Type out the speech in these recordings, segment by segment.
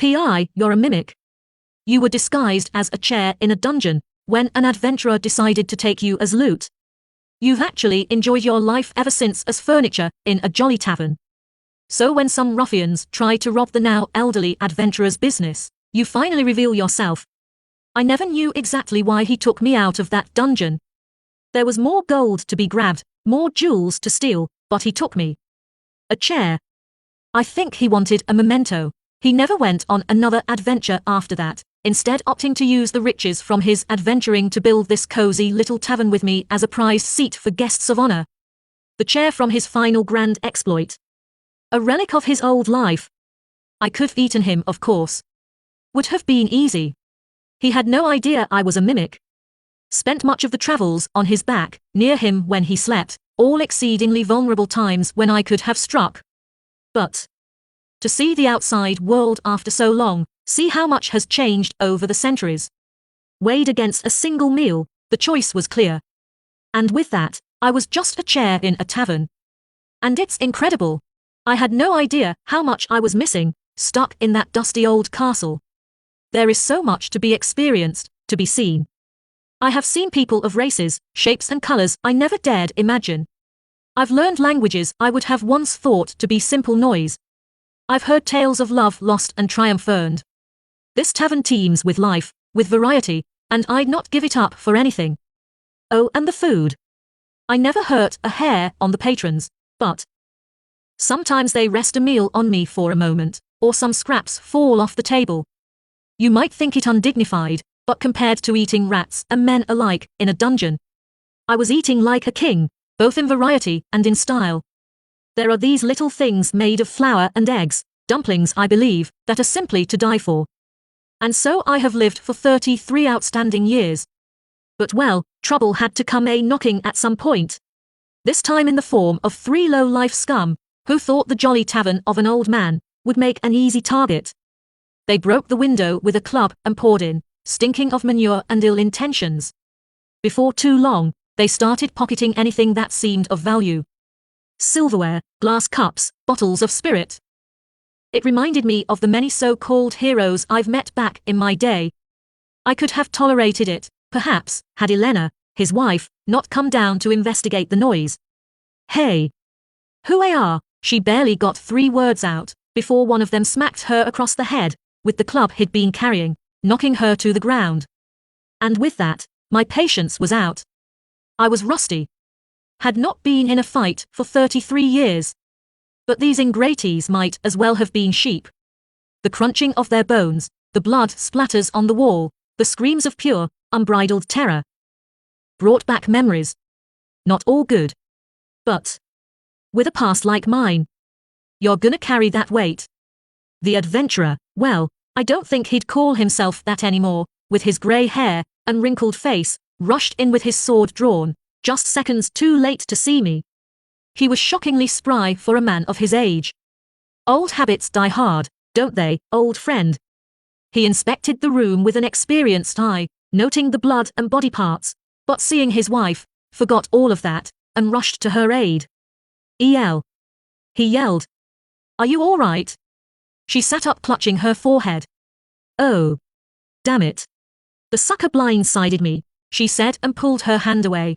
P.I. You're a mimic. You were disguised as a chair in a dungeon when an adventurer decided to take you as loot. You've actually enjoyed your life ever since as furniture in a jolly tavern. So when some ruffians try to rob the now elderly adventurer's business, you finally reveal yourself. I never knew exactly why he took me out of that dungeon. There was more gold to be grabbed, more jewels to steal, but he took me. A chair. I think he wanted a memento. He never went on another adventure after that, instead opting to use the riches from his adventuring to build this cozy little tavern with me as a prized seat for guests of honor. The chair from his final grand exploit. A relic of his old life. I could have eaten him, of course. Would have been easy. He had no idea I was a mimic. Spent much of the travels on his back, near him when he slept, all exceedingly vulnerable times when I could have struck. But to see the outside world after so long, see how much has changed over the centuries. Weighed against a single meal, the choice was clear. And with that, I was just a chair in a tavern. And it's incredible. I had no idea how much I was missing, stuck in that dusty old castle. There is so much to be experienced, to be seen. I have seen people of races, shapes and colors I never dared imagine. I've learned languages I would have once thought to be simple noise. I've heard tales of love lost and triumph earned. This tavern teems with life, with variety, and I'd not give it up for anything. Oh, and the food. I never hurt a hair on the patrons, but sometimes they rest a meal on me for a moment, or some scraps fall off the table. You might think it undignified, but compared to eating rats and men alike in a dungeon, I was eating like a king, both in variety and in style. There are these little things made of flour and eggs, dumplings I believe, that are simply to die for. And so I have lived for 33 outstanding years. But well, trouble had to come knocking at some point. This time in the form of 3 low-life scum, who thought the jolly tavern of an old man would make an easy target. They broke the window with a club and poured in, stinking of manure and ill intentions. Before too long, they started pocketing anything that seemed of value. Silverware, glass cups, bottles of spirit. It reminded me of the many so-called heroes I've met back in my day. I could have tolerated it, perhaps, had Elena, his wife, not come down to investigate the noise. Hey! Who are? She barely got 3 words out, before one of them smacked her across the head, with the club he'd been carrying, knocking her to the ground. And with that, my patience was out. I was rusty. Had not been in a fight for 33 years. But these ingrates might as well have been sheep. The crunching of their bones, the blood splatters on the wall, the screams of pure, unbridled terror. Brought back memories. Not all good. But with a past like mine, you're gonna carry that weight. The adventurer, well, I don't think he'd call himself that anymore, with his grey hair and wrinkled face, rushed in with his sword drawn, just seconds too late to see me. He was shockingly spry for a man of his age. Old habits die hard, don't they, old friend? He inspected the room with an experienced eye, noting the blood and body parts, but seeing his wife, forgot all of that, and rushed to her aid. "El." He yelled. "Are you all right?" She sat up clutching her forehead. "Oh. Damn it. The sucker blindsided me," she said and pulled her hand away.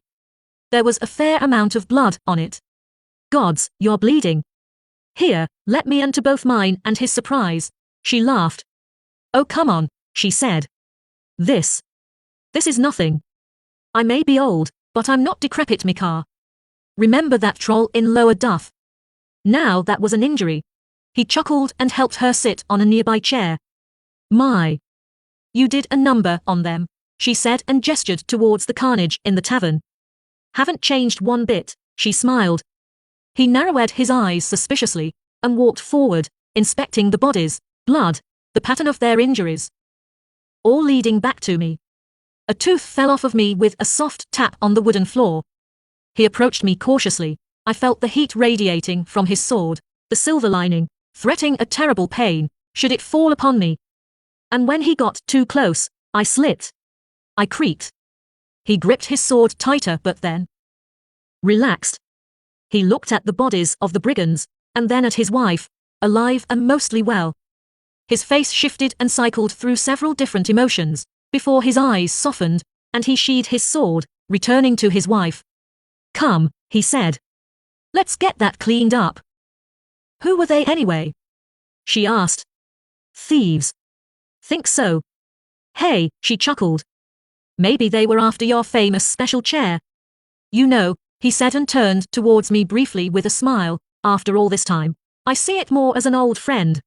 There was a fair amount of blood on it. "Gods, you're bleeding. Here, let me into both mine," and his surprise. She laughed. "Oh come on," she said. This is nothing. I may be old, but I'm not decrepit, Mikar. Remember that troll in Lower Duff? Now that was an injury." He chuckled and helped her sit on a nearby chair. "My. You did a number on them," she said and gestured towards the carnage in the tavern. "Haven't changed one bit," she smiled. He narrowed his eyes suspiciously, and walked forward, inspecting the bodies, blood, the pattern of their injuries. All leading back to me. A tooth fell off of me with a soft tap on the wooden floor. He approached me cautiously. I felt the heat radiating from his sword, the silver lining, threatening a terrible pain, should it fall upon me. And when he got too close, I slit. I creaked. He gripped his sword tighter but then relaxed. He looked at the bodies of the brigands, and then at his wife, alive and mostly well. His face shifted and cycled through several different emotions, before his eyes softened, and he sheathed his sword, returning to his wife. "Come," he said. "Let's get that cleaned up." "Who were they anyway?" she asked. "Thieves." "Think so?" "Hey," she chuckled. "Maybe they were after your famous special chair." "You know," he said and turned towards me briefly with a smile, "after all this time, I see it more as an old friend,